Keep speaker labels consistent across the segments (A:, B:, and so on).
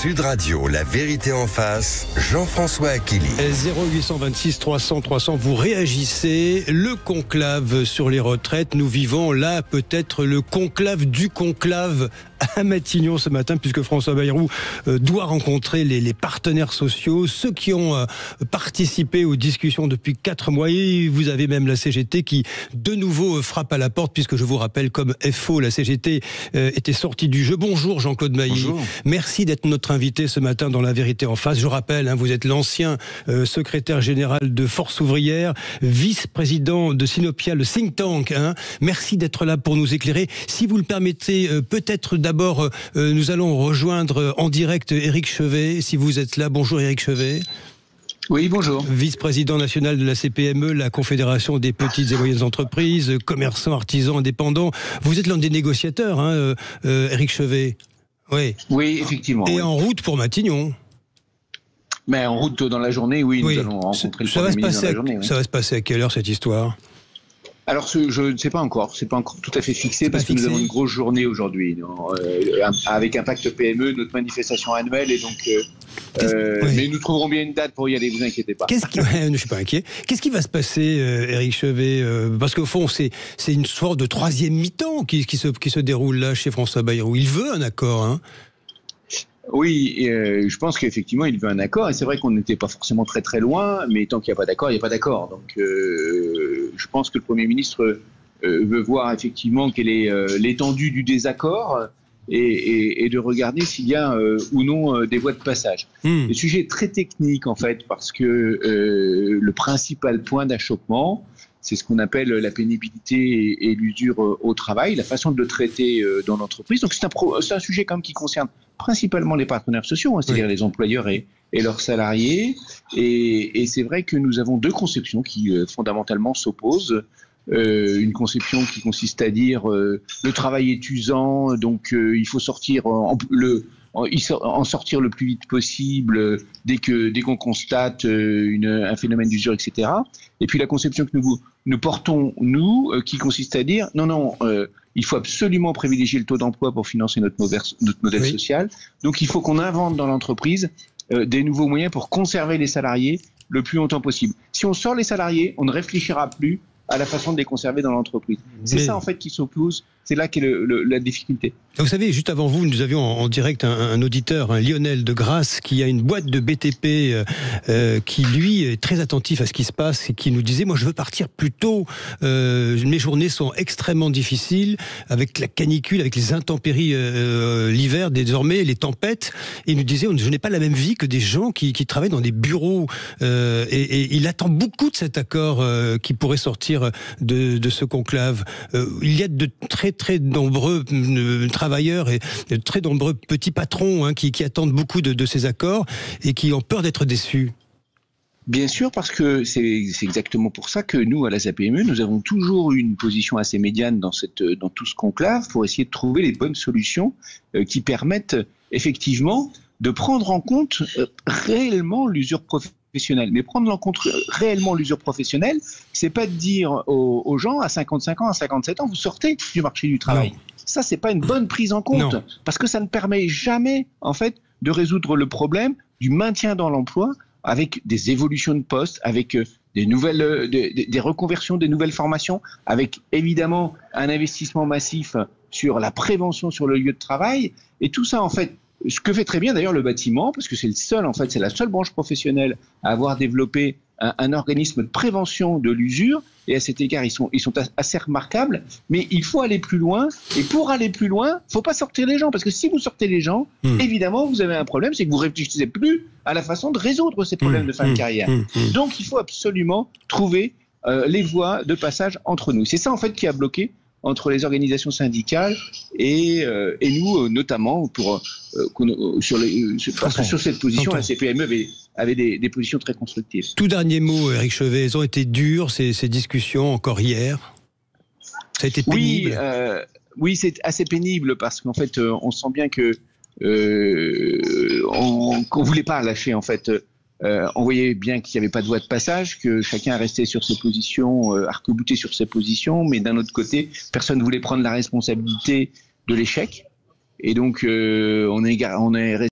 A: Sud Radio, la vérité en face, Jean-François Achili.
B: 0826 300 300, vous réagissez. Le conclave sur les retraites, nous vivons là peut-être le conclave du conclave à Matignon ce matin, puisque François Bayrou doit rencontrer les partenaires sociaux, ceux qui ont participé aux discussions depuis 4 mois. Et vous avez même la CGT qui de nouveau frappe à la porte, puisque je vous rappelle, comme FO, la CGT était sortie du jeu. Bonjour Jean-Claude Mailly. Bonjour. Merci d'être notre invité ce matin dans La Vérité en face. Je rappelle, vous êtes l'ancien secrétaire général de Force Ouvrière, vice-président de Sinopia, le think tank. Merci d'être là pour nous éclairer. Si vous le permettez, peut-être d'abord, nous allons rejoindre en direct Éric Chevet, si vous êtes là. Bonjour Éric Chevet.
C: Oui, bonjour.
B: Vice-président national de la CPME, la Confédération des petites et moyennes entreprises, commerçants, artisans, indépendants. Vous êtes l'un des négociateurs, Éric Chevet.
C: Oui, effectivement.
B: Et en route pour Matignon.
C: Mais en route dans la journée, nous allons rencontrer le Premier ministre dans la journée.
B: Ça va se passer à quelle heure cette histoire ?
C: Alors, je ne sais pas encore. C'est pas encore tout à fait fixé parce que nous avons une grosse journée aujourd'hui avec Impact PME, notre manifestation annuelle, et donc. Mais nous trouverons bien une date pour y aller. Vous inquiétez pas.
B: Je ne suis pas inquiet. Qu'est-ce qui va se passer, Éric Chevet ? Parce qu'au fond, c'est une sorte de troisième mi-temps qui se déroule là chez François Bayrou. Il veut un accord,
C: Oui, je pense qu'effectivement, il veut un accord. Et c'est vrai qu'on n'était pas forcément très très loin, mais tant qu'il n'y a pas d'accord, il n'y a pas d'accord. Donc, je pense que le Premier ministre veut voir effectivement quelle est l'étendue du désaccord et de regarder s'il y a ou non des voies de passage. Le sujet est très technique en fait, parce que le principal point d'achoppement, c'est ce qu'on appelle la pénibilité et l'usure au travail, la façon de le traiter dans l'entreprise. Donc c'est un sujet quand même qui concerne principalement les partenaires sociaux, c'est-à-dire les employeurs et leurs salariés. Et c'est vrai que nous avons deux conceptions qui fondamentalement s'opposent. Une conception qui consiste à dire le travail est usant, donc il faut sortir en sortir le plus vite possible dès qu'on constate un phénomène d'usure, etc. Et puis la conception que nous portons, qui consiste à dire non, il faut absolument privilégier le taux d'emploi pour financer notre modèle social. Donc il faut qu'on invente dans l'entreprise des nouveaux moyens pour conserver les salariés le plus longtemps possible. Si on sort les salariés, on ne réfléchira plus à la façon de les conserver dans l'entreprise. C'est ça en fait qui s'oppose, c'est là qu'est la difficulté.
B: Vous savez, juste avant vous, nous avions en direct un auditeur, Lionel de Grasse, qui a une boîte de BTP, qui lui est très attentif à ce qui se passe et qui nous disait, moi je veux partir plus tôt, mes journées sont extrêmement difficiles, avec la canicule, avec les intempéries l'hiver désormais, les tempêtes, et il nous disait, je n'ai pas la même vie que des gens qui travaillent dans des bureaux, et il attend beaucoup de cet accord qui pourrait sortir de ce conclave. Il y a de très très nombreux travailleurs et de très nombreux petits patrons qui attendent beaucoup de ces accords et qui ont peur d'être déçus.
C: Bien sûr, parce que c'est exactement pour ça que nous, à la SAPME, nous avons toujours eu une position assez médiane dans tout ce conclave pour essayer de trouver les bonnes solutions qui permettent effectivement de prendre en compte réellement l'usure professionnelle. Mais prendre en compte réellement l'usure professionnelle, c'est pas de dire aux gens à 55 ans, à 57 ans, vous sortez du marché du travail. Non. Ça, c'est pas une bonne prise en compte, parce que ça ne permet jamais, en fait, de résoudre le problème du maintien dans l'emploi avec des évolutions de poste, avec des nouvelles, des reconversions, des nouvelles formations, avec évidemment un investissement massif sur la prévention sur le lieu de travail, et tout ça, en fait. Ce que fait très bien d'ailleurs le bâtiment, parce que c'est la seule branche professionnelle à avoir développé un organisme de prévention de l'usure, et à cet égard, ils sont assez remarquables, mais il faut aller plus loin, et pour aller plus loin, il ne faut pas sortir les gens, parce que si vous sortez les gens, évidemment, vous avez un problème, c'est que vous ne réfléchissez plus à la façon de résoudre ces problèmes de fin de carrière. Donc, il faut absolument trouver les voies de passage entre nous. C'est ça, en fait, qui a bloqué entre les organisations syndicales et nous, notamment, parce que sur cette position, la CPME avait des positions très constructives.
B: Tout dernier mot, Éric Chevet, elles ont été dures, ces discussions, encore hier. Ça a été pénible.
C: Oui, c'est assez pénible, parce qu'en fait, on sent bien qu'on ne voulait pas lâcher, en fait. On voyait bien qu'il n'y avait pas de voie de passage, que chacun restait sur ses positions, arc-bouté sur ses positions, mais d'un autre côté, personne ne voulait prendre la responsabilité de l'échec. Et donc, on est resté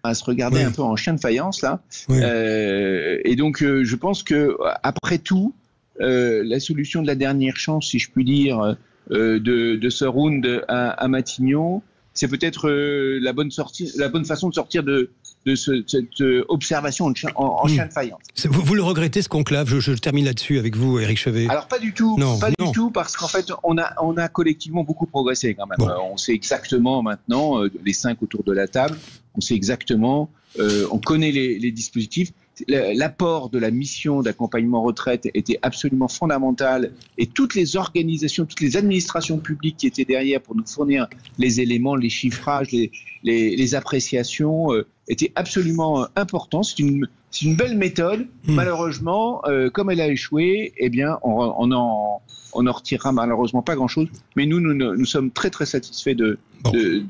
C: à se regarder un peu en chien de faïence là. Et donc je pense que après tout, la solution de la dernière chance, si je puis dire, de ce round à Matignon, c'est peut-être la bonne façon de sortir de cette observation en chien de faïence.
B: Vous le regrettez, ce conclave? Je termine là-dessus avec vous, Éric Chevet.
C: Alors pas du tout, du tout, parce qu'en fait on a collectivement beaucoup progressé quand même. Bon. On sait exactement maintenant, les 5 autour de la table, on sait exactement, on connaît les dispositifs. L'apport de la mission d'accompagnement retraite était absolument fondamental, et toutes les organisations, toutes les administrations publiques qui étaient derrière pour nous fournir les éléments, les chiffrages, les appréciations étaient absolument importants. C'est une belle méthode. Malheureusement, comme elle a échoué, eh bien, on en retirera malheureusement pas grand-chose. Mais nous sommes très très satisfaits de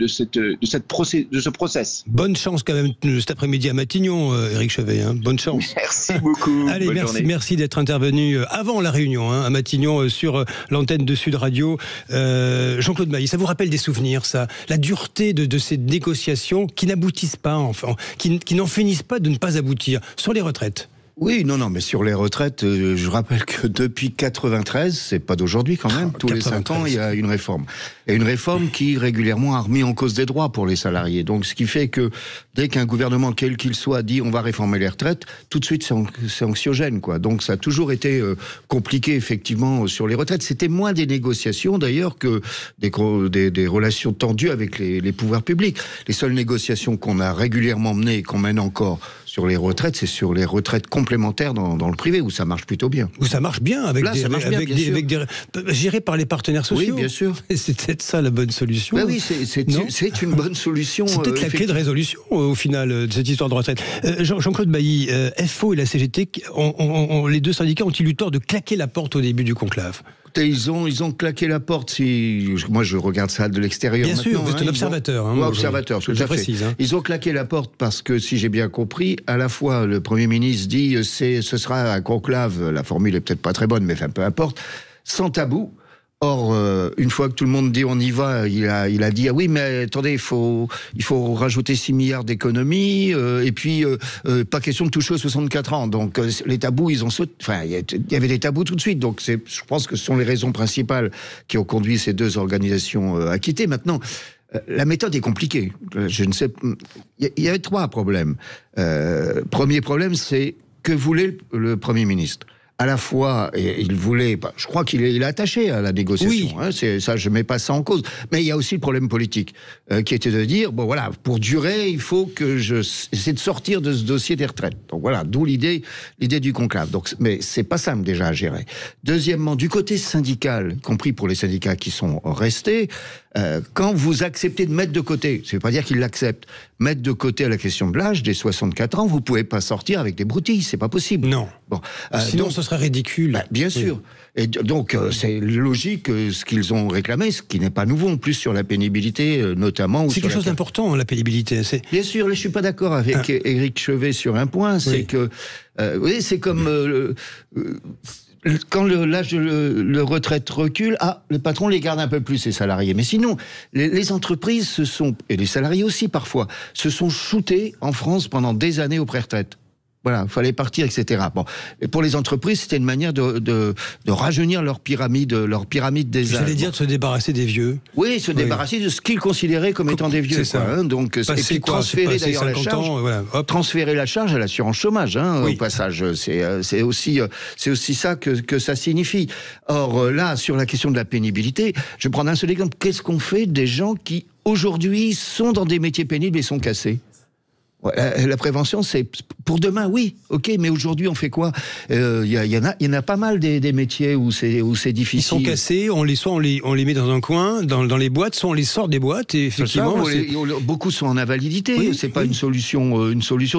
C: ce process.
B: Bonne chance quand même cet après-midi à Matignon, Éric Chevet. Bonne chance.
C: Merci beaucoup.
B: Allez, merci d'être intervenu avant la réunion à Matignon sur l'antenne de Sud Radio. Jean-Claude Bailly, ça vous rappelle des souvenirs, ça? La dureté de ces négociations qui n'aboutissent pas, enfin, qui n'en finissent pas de ne pas aboutir sur les retraites.
D: Oui, non, mais sur les retraites, je rappelle que depuis 93, c'est pas d'aujourd'hui quand même, tous 93. Les 5 ans, il y a une réforme. Et une réforme qui régulièrement a remis en cause des droits pour les salariés. Donc ce qui fait que dès qu'un gouvernement, quel qu'il soit, dit on va réformer les retraites, tout de suite c'est anxiogène, quoi. Donc ça a toujours été compliqué, effectivement, sur les retraites. C'était moins des négociations, d'ailleurs, que des relations tendues avec les pouvoirs publics. Les seules négociations qu'on a régulièrement menées et qu'on mène encore sur les retraites, c'est sur les retraites complémentaires dans le privé, où ça marche plutôt bien.
B: Où ça marche bien, avec des gérés par les partenaires sociaux.
D: Oui, bien sûr.
B: C'est peut-être ça la bonne solution.
D: Ben oui, c'est une bonne solution.
B: C'est peut-être la clé de résolution, au final, de cette histoire de retraite. Jean-Claude Bailly, FO et la CGT, les deux syndicats ont-ils eu tort de claquer la porte au début du conclave?
D: Ils ont claqué la porte. Moi, je regarde ça de l'extérieur.
B: Bien sûr, vous êtes un observateur.
D: Observateur, tout à fait.
B: Précise,
D: Ils ont claqué la porte parce que, si j'ai bien compris, à la fois le Premier ministre dit ce sera un conclave. La formule est peut-être pas très bonne, mais enfin, peu importe. Sans tabou. Or, une fois que tout le monde dit on y va, il a dit ah oui, mais attendez, il faut rajouter 6 milliards d'économies, et puis pas question de toucher aux 64 ans. Donc les tabous, ils ont sauté. Enfin, il y avait des tabous tout de suite. Donc je pense que ce sont les raisons principales qui ont conduit ces deux organisations à quitter. Maintenant, la méthode est compliquée. Je ne sais. Il y avait 3 problèmes. Premier problème, c'est que voulait le Premier ministre. À la fois, il voulait, je crois qu'il est attaché à la négociation, oui. C'est ça, je mets pas ça en cause. Mais il y a aussi le problème politique, qui était de dire, bon voilà, pour durer, il faut que j'essaie de sortir de ce dossier des retraites. Donc voilà, d'où l'idée du conclave. Donc, mais c'est pas simple déjà à gérer. Deuxièmement, du côté syndical, y compris pour les syndicats qui sont restés, quand vous acceptez de mettre de côté, ça veut pas dire qu'ils l'acceptent, mettre de côté la question de l'âge des 64 ans, vous pouvez pas sortir avec des broutilles, c'est pas possible.
B: Non.
D: Bon,
B: sinon ce serait ridicule.
D: Bien sûr. Et donc c'est logique ce qu'ils ont réclamé, ce qui n'est pas nouveau en plus sur la pénibilité notamment.
B: C'est quelque chose d'important, la pénibilité.
D: Bien sûr, là, je suis pas d'accord avec Éric Chevet sur un point, c'est que oui, c'est comme quand l'âge de retraite recule, le patron les garde un peu plus, ses salariés. Mais sinon, les entreprises et les salariés aussi parfois, se sont shootés en France pendant des années aux pré-retraites. Voilà, il fallait partir, etc. Bon, et pour les entreprises, c'était une manière de rajeunir leur pyramide des âges.
B: J'allais dire de se débarrasser des vieux.
D: Oui, se débarrasser de ce qu'ils considéraient comme étant des vieux. C'est ça. Donc, et puis transférer d'ailleurs la charge, transférer la charge à l'assurance chômage. Au passage, c'est aussi ça que ça signifie. Or là, sur la question de la pénibilité, je vais prendre un seul exemple. Qu'est-ce qu'on fait des gens qui aujourd'hui sont dans des métiers pénibles et sont cassés? La prévention, c'est pour demain, oui, ok, mais aujourd'hui, on fait quoi? Il y en a pas mal des métiers où c'est difficile.
B: Ils sont cassés, on les met dans un coin, dans les boîtes, soit on les sort des boîtes, et effectivement,
D: beaucoup sont en invalidité. C'est pas une solution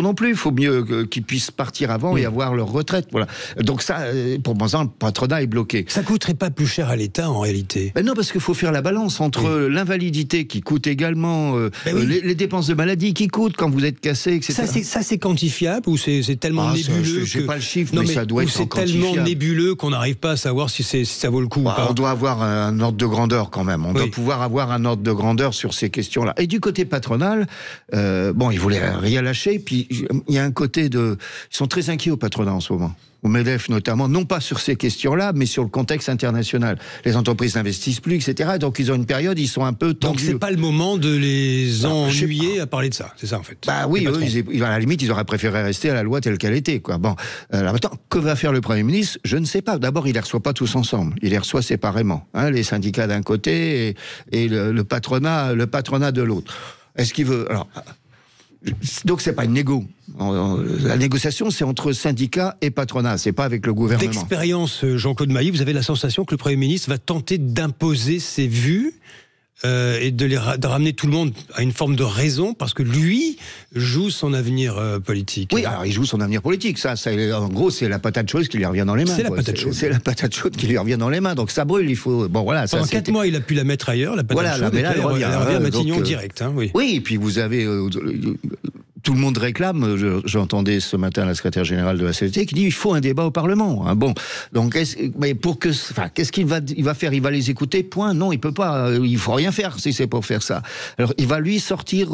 D: non plus. Il faut mieux qu'ils puissent partir avant et avoir leur retraite. Voilà. Donc ça, pour moi, le patronat est bloqué.
B: Ça coûterait pas plus cher à l'État en réalité?
D: Non, parce qu'il faut faire la balance entre l'invalidité qui coûte également, les dépenses de maladie qui coûtent quand vous êtes cassé, etc.
B: Ça c'est quantifiable. échappe ou c'est tellement nébuleux
D: j'ai pas le chiffre, mais ça doit être
B: c'est tellement nébuleux qu'on n'arrive pas à savoir si ça vaut le coup ou pas.
D: On doit avoir un ordre de grandeur quand même. On doit pouvoir avoir un ordre de grandeur sur ces questions-là. Et du côté patronal, ils voulaient rien lâcher. Puis il y a un côté ils sont très inquiets au patronat en ce moment. Au MEDEF notamment, non pas sur ces questions-là, mais sur le contexte international. Les entreprises n'investissent plus, etc. Donc ils ont une période, ils sont un peu tendus.
B: Donc c'est pas le moment de les ennuyer à parler de ça, c'est ça en fait.
D: Bah oui, eux, à la limite, ils auraient préféré rester à la loi telle qu'elle était, quoi. Bon, alors maintenant, que va faire le Premier ministre ? Je ne sais pas. D'abord, il les reçoit pas tous ensemble. Il les reçoit séparément. Les syndicats d'un côté et le patronat de l'autre. Est-ce qu'il veut... Alors, donc c'est pas une négo. La négociation, c'est entre syndicats et patronat, c'est pas avec le gouvernement.
B: D'expérience, Jean-Claude Mailly, vous avez la sensation que le Premier ministre va tenter d'imposer ses vues et de ramener tout le monde à une forme de raison, parce que lui joue son avenir politique.
D: Oui, alors il joue son avenir politique, ça en gros, c'est la patate chaude qui lui revient dans les mains.
B: C'est la patate chaude.
D: C'est la patate chaude qui lui revient dans les mains, donc ça brûle, il faut... Bon, voilà,
B: pendant 4 mois, il a pu la mettre ailleurs, la patate chaude,
D: mais là, elle revient
B: à Matignon direct. Oui,
D: et puis vous avez... tout le monde réclame, j'entendais ce matin la secrétaire générale de la CGT qui dit il faut un débat au Parlement. Bon, donc qu'est-ce qu'il va faire ? Il va les écouter, point. Non, il peut pas. Il faut rien faire si c'est pour faire ça. Alors il va lui sortir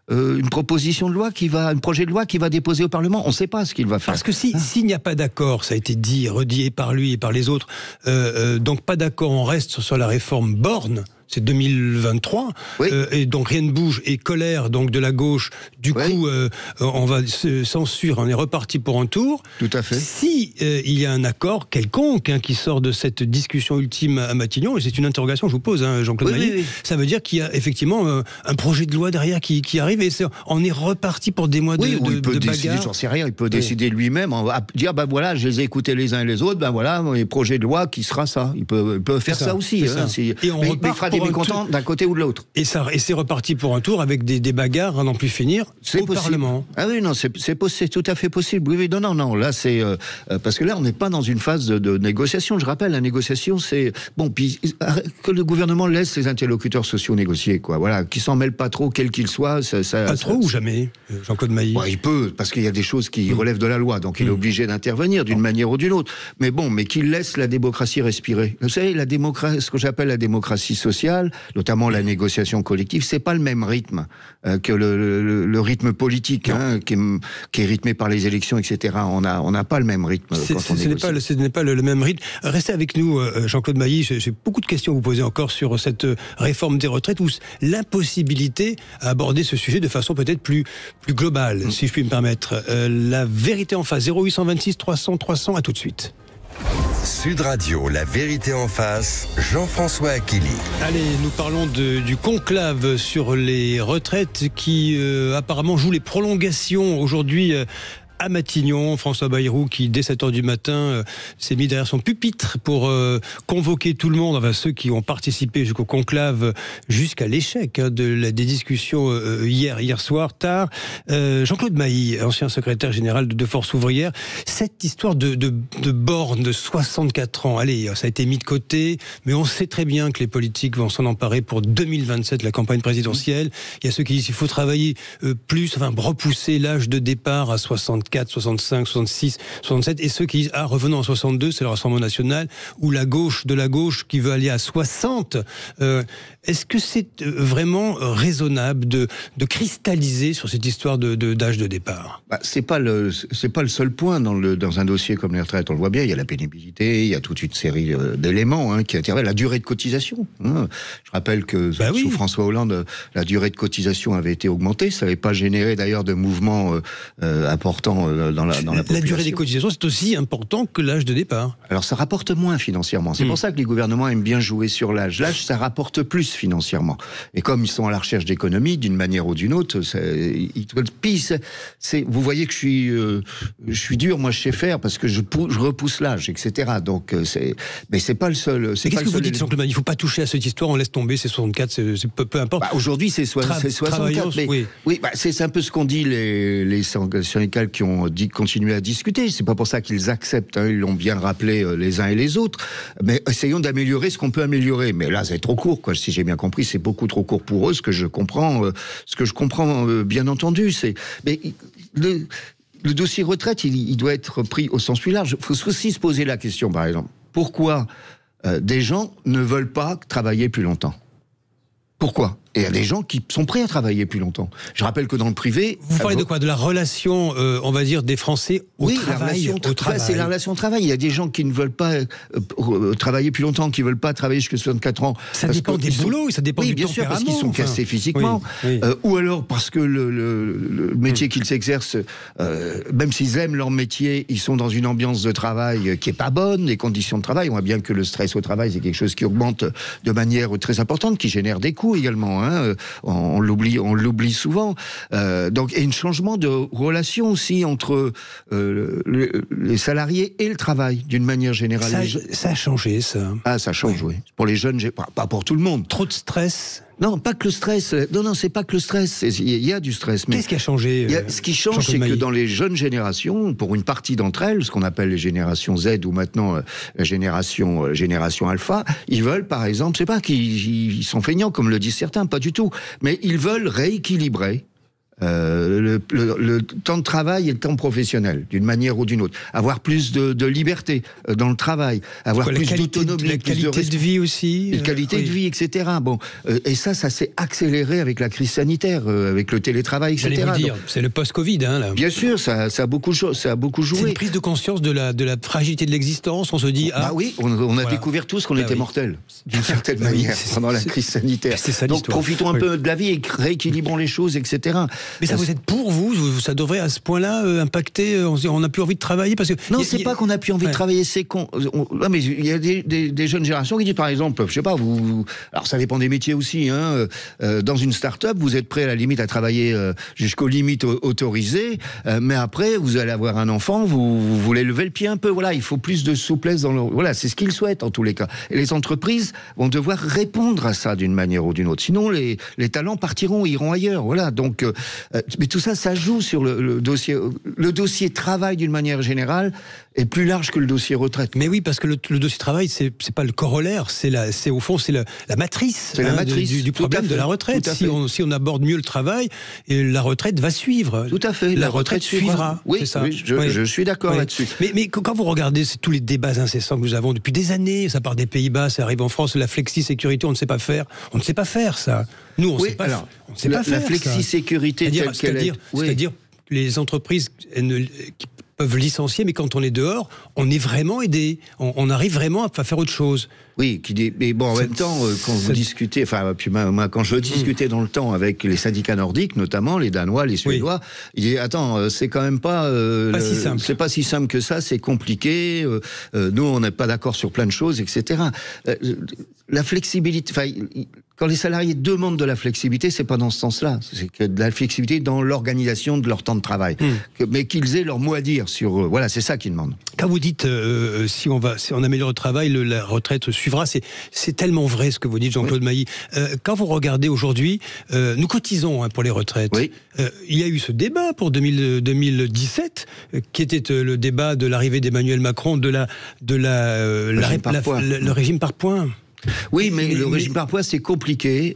D: une proposition de loi un projet de loi qui va déposer au Parlement. On ne sait pas ce qu'il va faire.
B: Parce que s'il n'y a pas d'accord, ça a été dit, redit par lui et par les autres, donc pas d'accord, on reste sur la réforme Borne. C'est 2023, et donc rien ne bouge, et colère donc de la gauche, du coup on va censure, on est reparti pour un tour.
D: Tout à fait.
B: Si il y a un accord quelconque qui sort de cette discussion ultime à Matignon, et c'est une interrogation que je vous pose, Jean-Claude Mailly, ça veut dire qu'il y a effectivement un projet de loi derrière qui arrive, et on est reparti pour des mois de bagarre.
D: J'en sais rien, il peut décider lui-même, on va dire voilà, je les ai écoutés les uns et les autres, voilà, les projets de loi qui sera ça. Il peut faire ça aussi.
B: Et on repart
D: mécontent d'un côté ou de l'autre.
B: Et c'est reparti pour un tour avec des bagarres à n'en plus finir au Parlement.
D: Ah oui, non, c'est tout à fait possible. Oui, non, là c'est parce que là on n'est pas dans une phase de négociation. Je rappelle, la négociation c'est puis que le gouvernement laisse ses interlocuteurs sociaux négocier, quoi. Voilà, qu'ils s'en mêlent pas trop, quels qu'ils soient.
B: Pas trop ou jamais, Jean-Claude Mailly.
D: Il peut, parce qu'il y a des choses qui relèvent de la loi, donc il est obligé d'intervenir d'une manière ou d'une autre. Mais qu'il laisse la démocratie respirer. Vous savez, ce que j'appelle la démocratie sociale, notamment la négociation collective, c'est pas le même rythme que le rythme politique, qui est rythmé par les élections, etc. On n'a pas le même rythme.
B: Ce n'est pas le même rythme. Restez avec nous, Jean-Claude Mailly. J'ai beaucoup de questions à vous poser encore sur cette réforme des retraites, ou l'impossibilité à aborder ce sujet de façon peut-être plus globale, si je puis me permettre. La vérité en face, 0826 300 300, à tout de suite.
A: Sud Radio, la vérité en face, Jean-François Achili.
B: Allez, nous parlons du conclave sur les retraites qui apparemment joue les prolongations aujourd'hui à Matignon. François Bayrou qui, dès 7h du matin, s'est mis derrière son pupitre pour convoquer tout le monde, enfin ceux qui ont participé jusqu'au conclave, jusqu'à l'échec des discussions hier soir, tard. Jean-Claude Mailly, ancien secrétaire général de Force ouvrière, cette histoire de borne de 64 ans, allez, ça a été mis de côté, mais on sait très bien que les politiques vont s'en emparer pour 2027, la campagne présidentielle. Il y a ceux qui disent qu'il faut travailler plus, repousser l'âge de départ à 64, 65, 66, 67, et ceux qui disent revenons en 62, c'est le Rassemblement national, ou la gauche de la gauche qui veut aller à 60. Est-ce que c'est vraiment raisonnable de cristalliser sur cette histoire d'âge de départ ?
D: C'est pas le seul point dans un dossier comme les retraites. On le voit bien, il y a la pénibilité, il y a toute une série d'éléments qui interviennent. La durée de cotisation. Je rappelle que sous François Hollande, la durée de cotisation avait été augmentée. Ça n'avait pas généré d'ailleurs de mouvements importants dans la population.
B: La durée des cotisations, c'est aussi important que l'âge de départ.
D: Alors ça rapporte moins financièrement. C'est pour ça que les gouvernements aiment bien jouer sur l'âge. L'âge, ça rapporte plus financièrement. Et comme ils sont à la recherche d'économies, d'une manière ou d'une autre, vous voyez que je suis dur, moi je sais faire, parce que je repousse l'âge, etc. Donc mais c'est pas le seul.
B: Mais qu'est-ce que vous dites, Jean-Claude Mailly ? Il ne faut pas toucher à cette histoire, on laisse tomber, c'est 64, c'est peu importe.
D: Aujourd'hui, c'est 64. C'est un peu ce qu'ont dit les syndicats qui ont continué à discuter. C'est pas pour ça qu'ils acceptent, ils l'ont bien rappelé les uns et les autres. Mais essayons d'améliorer ce qu'on peut améliorer. Mais là, c'est trop court, quoi. Si j'ai bien compris, c'est beaucoup trop court pour eux. Ce que je comprends, bien entendu, le dossier retraite, il doit être pris au sens plus large. Il faut aussi se poser la question, par exemple, pourquoi des gens ne veulent pas travailler plus longtemps ? Pourquoi ? Et il y a des gens qui sont prêts à travailler plus longtemps. Je rappelle que dans le privé...
B: Vous parlez de quoi ? De la relation, on va dire, des Français au travail.
D: C'est la relation au travail. Il y a des gens qui ne veulent pas travailler plus longtemps, qui ne veulent pas travailler jusqu'à 64 ans.
B: Ça dépend des boulots, ça dépend du tempérament.
D: Oui, bien sûr, parce qu'ils sont cassés physiquement. Ou alors parce que le métier qu'ils exercent, même s'ils aiment leur métier, ils sont dans une ambiance de travail qui n'est pas bonne, les conditions de travail. On voit bien que le stress au travail, c'est quelque chose qui augmente de manière très importante, qui génère des coûts également. On l'oublie souvent. Donc, et un changement de relation aussi entre les salariés et le travail, d'une manière générale.
B: Ça a changé, ça.
D: Ah, ça change, oui. Pour les jeunes, pas pour tout le monde.
B: Trop de stress.
D: Non, pas que le stress. Non, c'est pas que le stress. Il y a du stress.
B: Qu'est-ce qui a changé
D: Ce qui change, c'est que dans les jeunes générations, pour une partie d'entre elles, ce qu'on appelle les générations Z ou maintenant la génération Alpha, ils veulent, par exemple, c'est pas qu'ils sont feignants, comme le disent certains, pas du tout, mais ils veulent rééquilibrer le temps de travail et le temps professionnel, d'une manière ou d'une autre. Avoir plus de liberté dans le travail, avoir plus d'autonomie,
B: la qualité de vie aussi.
D: La qualité de vie, etc. Bon, et ça s'est accéléré avec la crise sanitaire, avec le télétravail, etc.
B: J'allais vous dire, c'est le post-Covid, là.
D: Bien sûr, ça a beaucoup joué.
B: C'est une prise de conscience de la fragilité de l'existence. On se dit,
D: oui, on a découvert tous qu'on était mortels, d'une certaine manière, pendant la crise sanitaire. Donc profitons un peu de la vie et rééquilibrons les choses, etc.
B: Mais ça, vous êtes pour vous, ça devrait à ce point-là impacter, on n'a plus envie de travailler parce que...
D: Non, c'est pas qu'on n'a plus envie de travailler, c'est qu'on... Non, mais il y a des jeunes générations qui disent, par exemple, je sais pas, alors ça dépend des métiers aussi, dans une start-up, vous êtes prêt à la limite à travailler jusqu'aux limites autorisées, mais après, vous allez avoir un enfant, vous voulez lever le pied un peu, voilà, il faut plus de souplesse dans le... Voilà, c'est ce qu'ils souhaitent en tous les cas. Et les entreprises vont devoir répondre à ça d'une manière ou d'une autre. Sinon, les talents partiront, iront ailleurs, voilà, donc... mais tout ça, ça joue sur le dossier. Le dossier travail, d'une manière générale, est plus large que le dossier retraite.
B: Mais oui, parce que le dossier travail, c'est pas le corollaire, au fond, c'est la matrice,
D: la matrice
B: du problème de la retraite. Si on aborde mieux le travail, et la retraite va suivre.
D: Tout à fait.
B: La retraite suivra.
D: Oui,
B: ça.
D: Oui, je suis d'accord là-dessus.
B: Mais quand vous regardez tous les débats incessants que nous avons depuis des années, ça part des Pays-Bas, ça arrive en France, la flexi-sécurité, on ne sait pas faire. On ne sait pas faire ça. Nous, on ne sait pas faire.
D: La flexi-sécurité
B: c'est-à-dire les entreprises qui peuvent licencier, mais quand on est dehors, on est vraiment aidé. On arrive vraiment à faire autre chose.
D: Oui, mais bon, en même temps, quand vous discutez, enfin, puis moi, quand je discutais dans le temps avec les syndicats nordiques, notamment les Danois, les Suédois, ils disaient, attends, c'est quand même pas
B: si simple.
D: C'est pas si simple que ça, c'est compliqué, nous, on n'est pas d'accord sur plein de choses, etc. La flexibilité, enfin, quand les salariés demandent de la flexibilité, c'est pas dans ce sens-là. C'est que de la flexibilité dans l'organisation de leur temps de travail. Mais qu'ils aient leur mot à dire sur... voilà, c'est ça qu'ils demandent.
B: Quand vous dites, si on améliore le travail, la retraite suivra, c'est tellement vrai ce que vous dites, Jean-Claude Mailly. Quand vous regardez aujourd'hui, nous cotisons pour les retraites.
D: Oui.
B: Il y a eu ce débat pour 2017, qui était le débat de l'arrivée d'Emmanuel Macron, le régime par points.
D: Oui, mais le régime par points, c'est compliqué.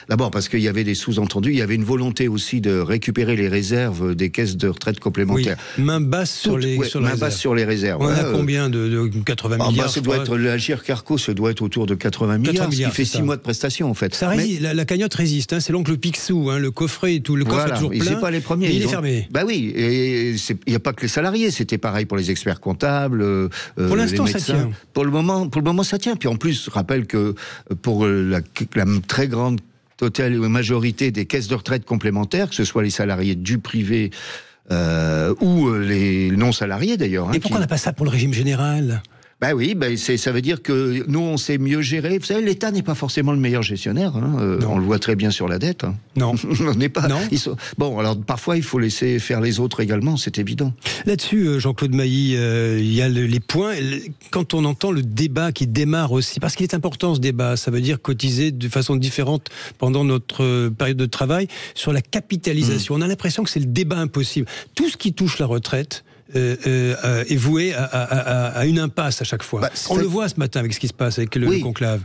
D: D'abord parce qu'il y avait des sous-entendus, il y avait une volonté aussi de récupérer les réserves des caisses de retraite complémentaires.
B: Oui, main basse sur les
D: réserves.
B: On a combien de 80 milliards
D: ça doit être l'Agir Carco, ça doit être autour de 80 milliards, ce qui fait 6 mois de prestations en fait.
B: La cagnotte résiste, c'est l'oncle Picsou, le coffret et tout, le coffre est toujours plein.
D: C'est pas les premiers.
B: Il est fermé.
D: Bah oui, et il n'y a pas que les salariés, c'était pareil pour les experts comptables,
B: pour l'instant,
D: les médecins.
B: Ça tient.
D: Pour le moment, ça tient. Puis en plus, je rappelle que pour la très grande totale majorité des caisses de retraite complémentaires, que ce soit les salariés du privé ou les non-salariés d'ailleurs.
B: Et pourquoi on n'a pas ça pour le régime général ?
D: Ben oui, ça veut dire que nous, on sait mieux gérer. Vous savez, l'État n'est pas forcément le meilleur gestionnaire. On le voit très bien sur la dette.
B: Non.
D: On n'est pas.
B: Non.
D: Bon, alors parfois, il faut laisser faire les autres également, c'est évident.
B: Là-dessus, Jean-Claude Mailly, il y a les points. Quand on entend le débat qui démarre aussi, parce qu'il est important ce débat, ça veut dire cotiser de façon différente pendant notre période de travail sur la capitalisation. On a l'impression que c'est le débat impossible. Tout ce qui touche la retraite est voué à une impasse à chaque fois. On le voit ce matin avec ce qui se passe avec le conclave.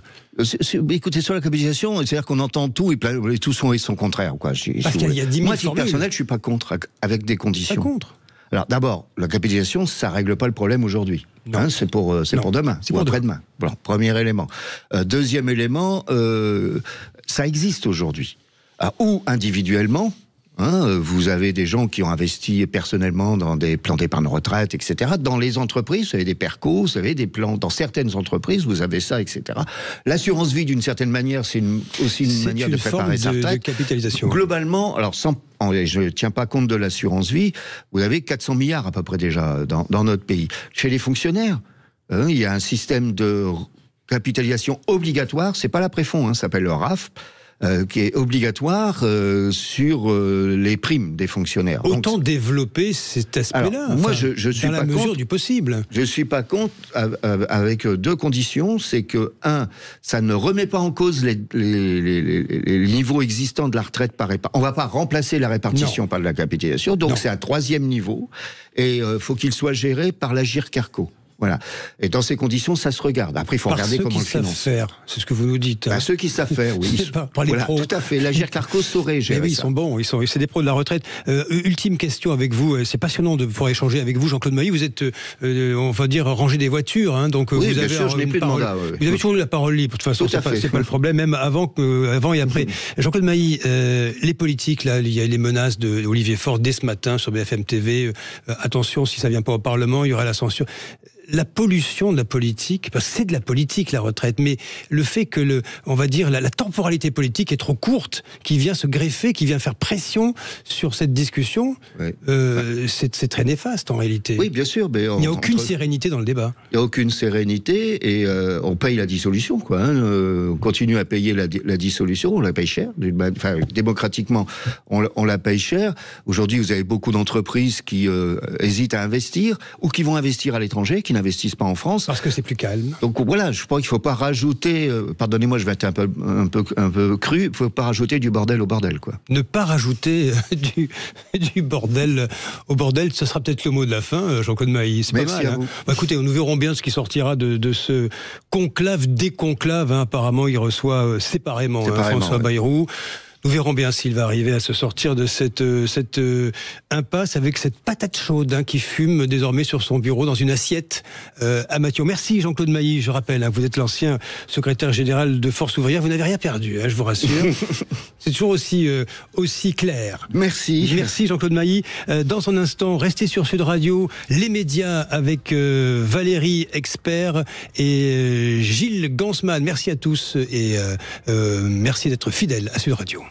D: Écoutez, sur la capitalisation, c'est-à-dire qu'on entend tout et tout son et son contraire. Quoi.
B: Parce qu'il y a 10 000
D: Moi, à titre personnel, je suis pas contre, avec des conditions.
B: Pas contre.
D: Alors d'abord, la capitalisation, ça règle pas le problème aujourd'hui. Hein, c'est pour demain, ou après-demain. Bon, premier élément. Deuxième élément, ça existe aujourd'hui. Ou individuellement. Vous avez des gens qui ont investi personnellement dans des plans d'épargne retraite, etc. Dans les entreprises, vous avez des PERCO, vous avez des plans dans certaines entreprises, vous avez ça, etc. L'assurance vie, d'une certaine manière, c'est aussi une manière de préparer sa retraite.
B: De capitalisation.
D: Globalement, alors je ne tiens pas compte de l'assurance vie, vous avez 400 milliards à peu près déjà dans notre pays. Chez les fonctionnaires, il y a un système de capitalisation obligatoire, c'est pas la préfond, ça s'appelle le RAF. Qui est obligatoire sur les primes des fonctionnaires.
B: Autant
D: donc,
B: développer cet aspect-là.
D: Moi, je suis
B: dans
D: pas
B: la mesure
D: contre,
B: du possible.
D: Je suis pas contre avec deux conditions. C'est que ça ne remet pas en cause les niveaux existants de la retraite par épargne. On va pas remplacer la répartition par de la capitalisation. Donc c'est un troisième niveau et faut qu'il soit géré par l'Agirc-Arrco. Voilà. Et dans ces conditions, ça se regarde. Après, il faut regarder comment le financer.
B: Ceux qui savent faire, c'est ce que vous nous dites.
D: Ceux qui savent faire, oui.
B: Par les pros.
D: Tout à fait. L'Agirc-Arrco saurait gérer ça.
B: Ils sont bons. C'est des pros de la retraite. Ultime question avec vous. C'est passionnant de pouvoir échanger avec vous, Jean-Claude Mailly. Vous êtes, on va dire, rangé des voitures. Donc
D: oui,
B: vous avez
D: sûr, je n'ai plus de mandat.
B: Vous avez toujours eu la parole libre. De toute façon, c'est pas le problème, même avant et après. Jean-Claude Mailly, les politiques, là, il y a les menaces d'Olivier Faure dès ce matin sur BFM TV. Attention, si ça vient pas au Parlement, il y aura la censure. La pollution de la politique, parce que c'est de la politique la retraite, mais le fait que on va dire la temporalité politique est trop courte, qui vient se greffer, qui vient faire pression sur cette discussion, c'est très néfaste en réalité.
D: Oui, bien sûr, mais
B: il n'y a aucune sérénité dans le débat.
D: Il n'y a aucune sérénité et on paye la dissolution, quoi. On continue à payer la dissolution, on la paye cher. Démocratiquement, on la paye cher. Aujourd'hui, vous avez beaucoup d'entreprises qui hésitent à investir ou qui vont investir à l'étranger, qui n'investissent pas en France.
B: Parce que c'est plus calme.
D: Donc voilà, je crois qu'il ne faut pas rajouter, pardonnez-moi, je vais être un peu cru, il ne faut pas rajouter du bordel au bordel, quoi.
B: Ne pas rajouter du bordel au bordel, ce sera peut-être le mot de la fin, Jean-Claude Mailly. C'est
D: Merci
B: pas mal.
D: à vous.
B: Écoutez, nous verrons bien ce qui sortira de ce conclave, déconclave. Apparemment, il reçoit séparément François Bayrou. Nous verrons bien s'il va arriver à se sortir de cette impasse avec cette patate chaude qui fume désormais sur son bureau dans une assiette à Mathio. Merci Jean-Claude Mailly, je rappelle, vous êtes l'ancien secrétaire général de Force Ouvrière, vous n'avez rien perdu, je vous rassure. C'est toujours aussi clair.
D: Merci.
B: Merci Jean-Claude Mailly. Dans un instant, restez sur Sud Radio, les médias avec Valérie Expert et Gilles Gansman. Merci à tous et merci d'être fidèles à Sud Radio.